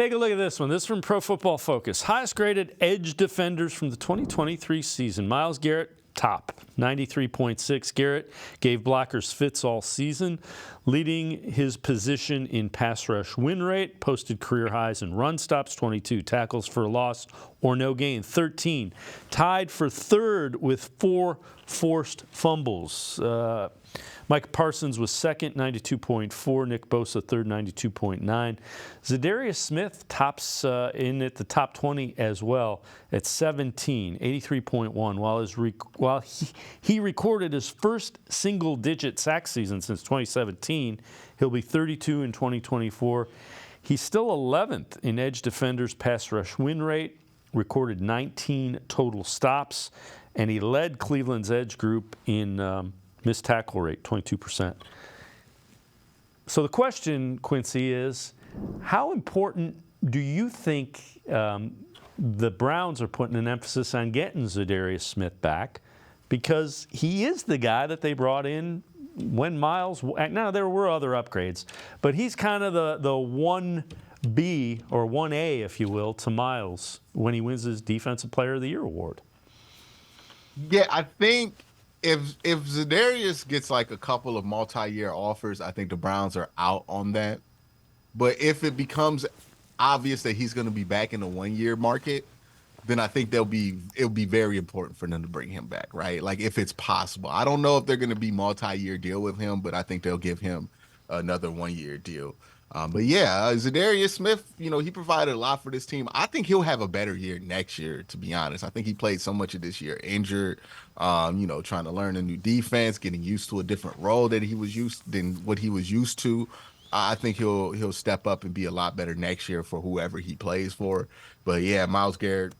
Take a look at this one. This is from Pro Football Focus. Highest graded edge defenders from the 2023 season. Myles Garrett, top, 93.6. Garrett gave blockers fits all season, leading his position in pass rush win rate, posted career highs in run stops, 22, tackles for loss or no gain, 13, tied for third with 4 forced fumbles. Mike Parsons was second, 92.4. Nick Bosa third, 92.9. Za'Darius Smith tops in at the top 20 as well at 17, 83.1. While he recorded his first single-digit sack season since 2017, he'll be 32 in 2024. He's still 11th in edge defenders pass rush win rate, recorded 19 total stops, and he led Cleveland's edge group in missed tackle rate, 22%. So the question, Quincy, is how important do you think the Browns are putting an emphasis on getting Za'Darius Smith back? Because he is the guy that they brought in when Myles, now there were other upgrades, but he's kind of the 1B or 1A, if you will, to Myles when he wins his Defensive Player of the Year award. Yeah, I think if Za'Darius gets like a couple of multi-year offers, I think the Browns are out on that. But if it becomes obvious that he's going to be back in the 1-year market, then I think it'll be very important for them to bring him back, right? Like if it's possible. I don't know if they're going to be multi-year deal with him, but I think they'll give him another 1-year deal. But yeah, Za'Darius Smith, he provided a lot for this team. I think he'll have a better year next year, to be honest. I think he played so much of this year injured, trying to learn a new defense, getting used to a different role than what he was used to. I think he'll step up and be a lot better next year for whoever he plays for. But yeah, Myles Garrett,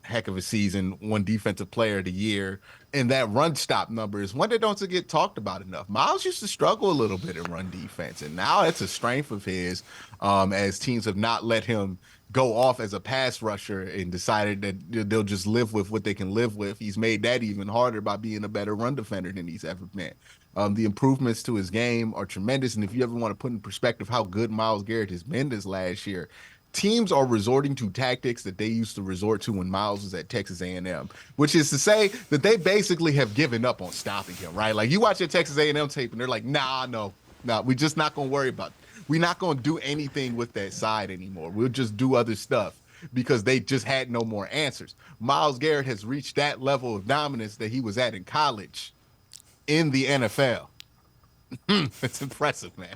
heck of a season, won Defensive Player of the Year. And that run stop number is one that don't get talked about enough. Myles used to struggle a little bit in run defense, and now it's a strength of his as teams have not let him go off as a pass rusher and decided that they'll just live with what they can live with. He's made that even harder by being a better run defender than he's ever been. The improvements to his game are tremendous, and if you ever want to put in perspective how good Myles Garrett has been this last year, teams are resorting to tactics that they used to resort to when Myles was at Texas A&M, which is to say that they basically have given up on stopping him, right? Like you watch your Texas A&M tape and they're like, no, we're just not going to worry about it. We're not going to do anything with that side anymore. We'll just do other stuff because they just had no more answers. Myles Garrett has reached that level of dominance that he was at in college in the NFL. It's impressive, man.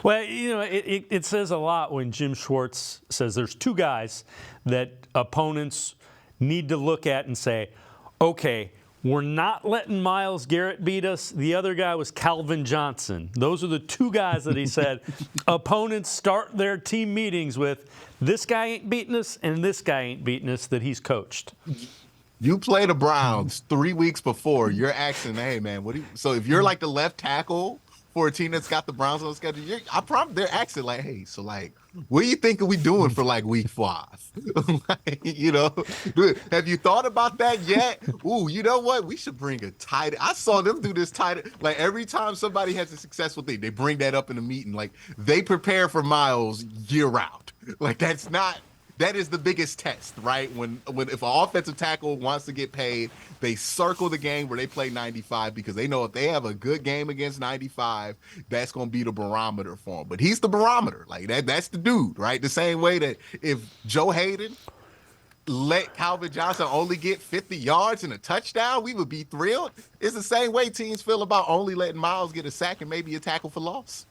Well, it says a lot when Jim Schwartz says there's 2 guys that opponents need to look at and say, okay, we're not letting Myles Garrett beat us. The other guy was Calvin Johnson. Those are the 2 guys that he said opponents start their team meetings with, this guy ain't beating us and this guy ain't beating us that he's coached. You play the Browns 3 weeks before. You're asking, hey, man, so if you're like the left tackle for a team that's got the Browns on the schedule, they're asking like, hey, so like, what do you think are we doing for like week 5? Have you thought about that yet? Ooh, you know what? We should bring a tight end. I saw them do this tight end. Like every time somebody has a successful thing, they bring that up in a meeting. Like they prepare for Myles year round. Like that is the biggest test, right? When if an offensive tackle wants to get paid, they circle the game where they play 95 because they know if they have a good game against 95, that's going to be the barometer for him. But he's the barometer. Like that's the dude, right? The same way that if Joe Hayden let Calvin Johnson only get 50 yards and a touchdown, we would be thrilled. It's the same way teams feel about only letting Myles get a sack and maybe a tackle for loss.